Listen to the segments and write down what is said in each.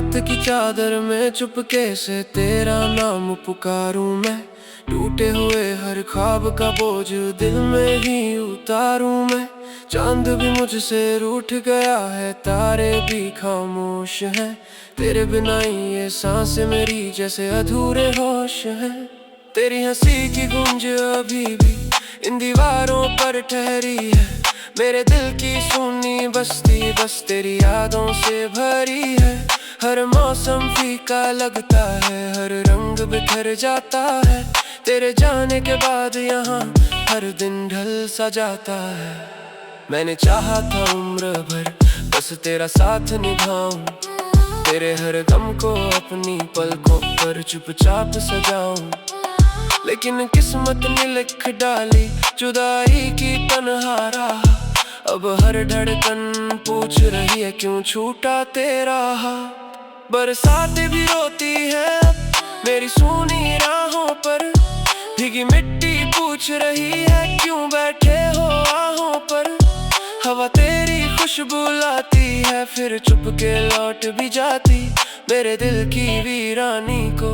रात की चादर में चुपके से तेरा नाम पुकारूं मैं। टूटे हुए हर ख्वाब का बोझ दिल में ही उतारूं मैं। चांद भी मुझसे रूठ गया है, तारे भी खामोश हैं। तेरे बिना ही ये सांसें मेरी जैसे अधूरे होश हैं। तेरी हंसी की गूंज अभी भी इन दीवारों पर ठहरी है। मेरे दिल की सुनी बस्ती बस तेरी यादों से भरी है। हर मौसम फीका लगता है, हर रंग बिखर जाता है। तेरे जाने के बाद यहाँ हर दिन ढल सा जाता है। मैंने चाहा था उम्र भर बस तेरा साथ निभाऊं, तेरे हर गम को अपनी पलकों पर चुपचाप सजाऊं। लेकिन किस्मत ने लिख डाली जुदाई की तन्हारा। अब हर धड़कन पूछ रही है क्यों छूटा तेरा हाथ। बरसातें भी रोती है मेरी सूनी राहों पर। भीगी मिट्टी पूछ रही है क्यों बैठे हो आहों पर। हवा तेरी खुशबू लाती है फिर चुपके लौट भी जाती। मेरे दिल की वीरानी को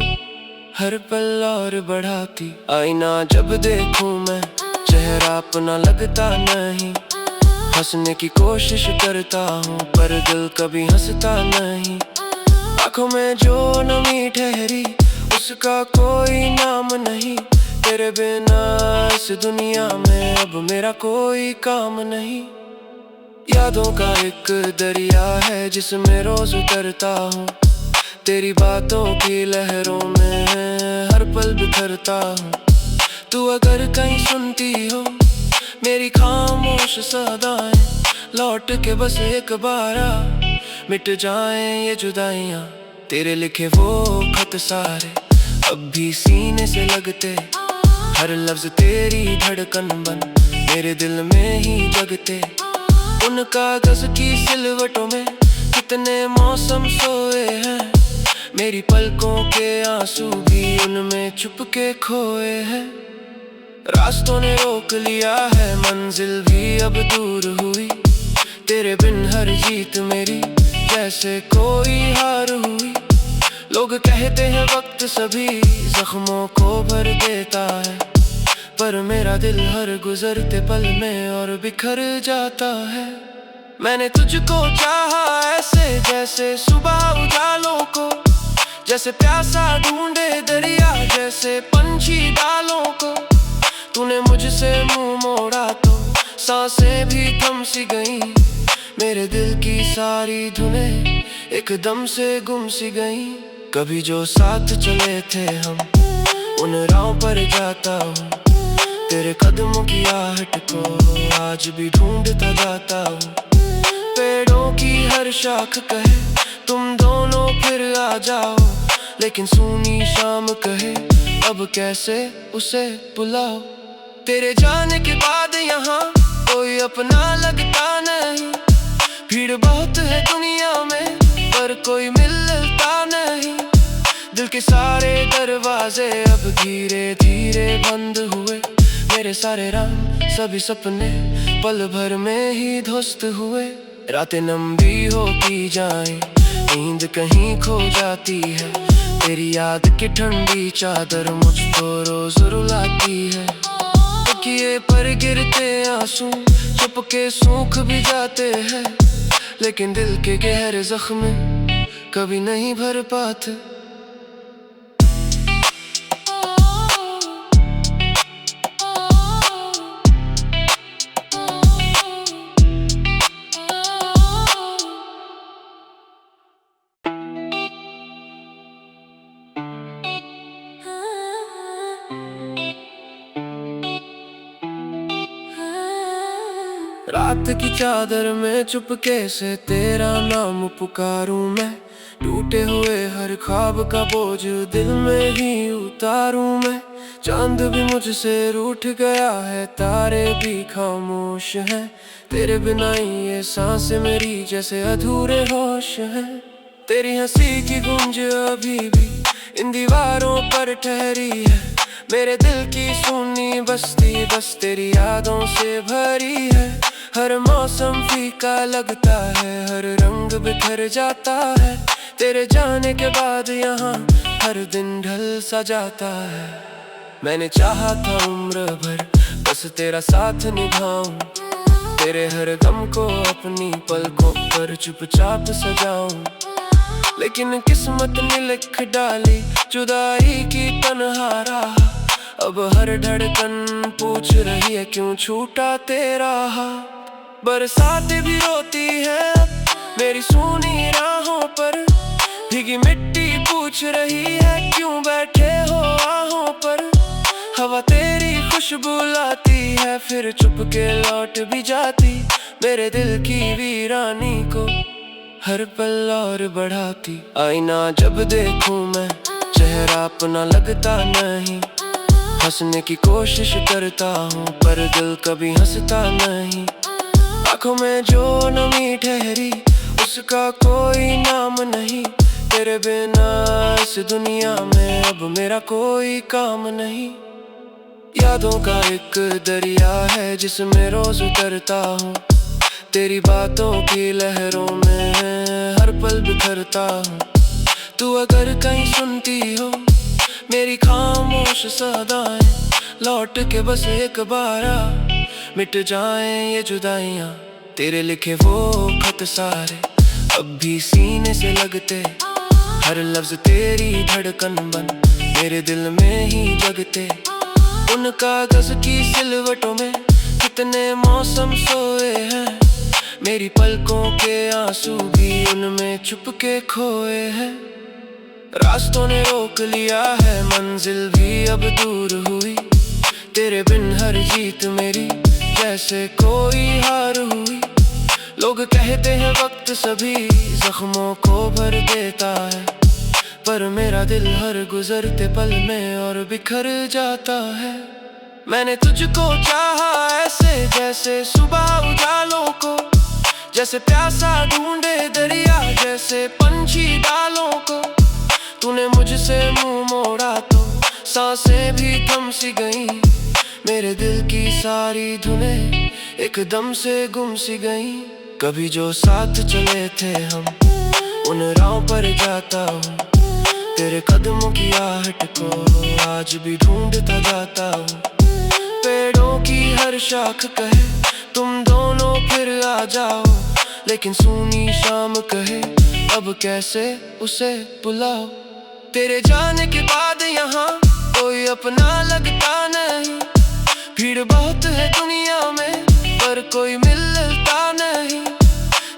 हर पल और बढ़ाती। आईना जब देखूं मैं चेहरा अपना लगता नहीं। हंसने की कोशिश करता हूँ पर दिल कभी हंसता नहीं। आँखों में जो नमी ठहरी उसका कोई नाम नहीं। तेरे बिना इस दुनिया में अब मेरा कोई काम नहीं। यादों का एक दरिया है जिसमें रोज उतरता हूँ। तेरी बातों की लहरों में हर पल बिखरता हूँ। तू अगर कहीं सुनती हो मेरी खामोश सदाएं, लौट के बस एक बार आ, मिट जाएं ये जुदाइयाँ। तेरे लिखे वो खत सारे अब भी सीने से लगते। हर लफ्ज तेरी धड़कन बन मेरे दिल में ही जगते। उन कागज की सिलवटों में कितने मौसम सोए हैं। मेरी पलकों के आंसू भी उनमें चुपके खोए हैं। रास्तों ने रोक लिया है, मंजिल भी अब दूर हुई। तेरे बिन हर जीत मेरी जैसे कोई हार हुई। लोग कहते हैं वक्त सभी जख्मों को भर देता है, पर मेरा दिल हर गुजरते पल में और बिखर जाता है। मैंने तुझको चाहा ऐसे जैसे सुबह उजालों को, जैसे प्यासा ढूंढे दरिया, जैसे पंछी डालों को। तूने मुझसे मुंह मोड़ा तो सांसें भी थम सी गईं। मेरे दिल की सारी धुनें एकदम से गुम सी गईं। कभी जो साथ चले थे हम उन राहों पर जाता हूँ। तेरे कदमों की आहट को आज भी ढूंढता जाता हूँ। पेड़ों की हर शाख कहे तुम दोनों फिर आ जाओ, लेकिन सूनी शाम कहे अब कैसे उसे बुलाओ। तेरे जाने के बाद यहाँ कोई अपना लगता नहीं। भीड़ बहुत है दुनिया में पर कोई मिलता नहीं। दिल के सारे दरवाजे अब धीरे धीरे बंद हुए। मेरे सारे राम सभी सपने पल भर में ही ध्वस्त हुए। रातें लंबी होती जाएं, नींद कहीं खो जाती है। तेरी याद की ठंडी चादर मुझको रोज रुलाती है। तकिए पर गिरते आंसू चुपके सूख भी जाते हैं, लेकिन दिल के गहरे जख्म कभी नहीं भर पाते। रात की चादर में चुपके से तेरा नाम पुकारूं मैं। टूटे हुए हर ख्वाब का बोझ दिल में ही उतारूं मैं। चांद भी मुझसे रूठ गया है, तारे भी खामोश हैं। तेरे बिना ही ये सांसें मेरी जैसे अधूरे होश हैं। तेरी हंसी की गूंज अभी भी इन दीवारों पर ठहरी है। मेरे दिल की सुनी बस्ती बस तेरी यादों से भरी है। हर मौसम फीका लगता है, हर रंग बिखर जाता है। तेरे जाने के बाद यहाँ हर दिन ढल सा जाता है। मैंने चाहा था उम्र भर बस तेरा साथ निभाऊं, तेरे हर गम को अपनी पलकों पर चुपचाप सजाऊं। लेकिन किस्मत ने लिख डाली जुदाई की तन्हा राह। अब हर धड़कन पूछ रही है क्यों छूटा तेरा हाथ। बरसातें भी रोती है मेरी सूनी राहों पर, भीगी मिट्टी पूछ रही है क्यों बैठे हो आहों पर। हवा तेरी खुशबू लाती है फिर चुपके लौट भी जाती, मेरे दिल की वीरानी को हर पल और बढ़ाती। आईना जब देखूं मैं चेहरा अपना लगता नहीं, हंसने की कोशिश करता हूँ पर दिल कभी हंसता नहीं। आँखों में जो नमी ठहरी उसका कोई नाम नहीं, तेरे बिना इस दुनिया में अब मेरा कोई काम नहीं। यादों का एक दरिया है जिसमें रोज उतरता हूँ, तेरी बातों की लहरों में हर पल बिखरता हूँ। तू अगर कहीं सुनती हो मेरी खामोश सदाएं, लौट के बस एक बार आ, मिट जाएं ये जुदाइयाँ। तेरे लिखे वो खत सारे अब भी सीने से लगते, हर लफ्ज तेरी धड़कन बन मेरे दिल में ही जगते। उन कागज की सिलवटों में कितने मौसम सोए हैं, मेरी पलकों के आंसू भी उनमें छुपके खोए हैं। रास्तों ने रोक लिया है मंजिल भी अब दूर हुई, तेरे बिन हर जीत मेरी जैसे कोई हार हुई। लोग कहते हैं वक्त सभी जख्मों को भर देता है, पर मेरा दिल हर गुजरते पल में और बिखर जाता है। मैंने तुझको चाहा ऐसे जैसे सुबह उजालों को, जैसे प्यासा ढूंढे दरिया जैसे पंछी डालों को। तूने मुझसे मुंह मोड़ा तो सांसें भी थम सी गईं, मेरे दिल की सारी धुनें एकदम से गुम सी गईं। कभी जो साथ चले थे हम उन राहों पर जाता हूँ, तेरे कदमों की आहट को आज भी ढूंढता जाता हूँ। पेड़ों की हर शाख कहे तुम दोनों फिर आ जाओ, लेकिन सूनी शाम कहे अब कैसे उसे बुलाओ। तेरे जाने के बाद यहाँ कोई अपना लगता नहीं, भीड़ बहुत है दुनिया में पर कोई मिलता नहीं।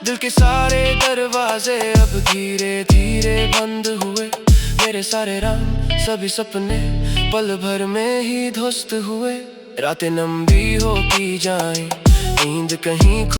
दिल के सारे दरवाजे अब धीरे धीरे बंद हुए, मेरे सारे रंग सभी सपने पल भर में ही ध्वस्त हुए। रातें लंबी होती जाएं, नींद कहीं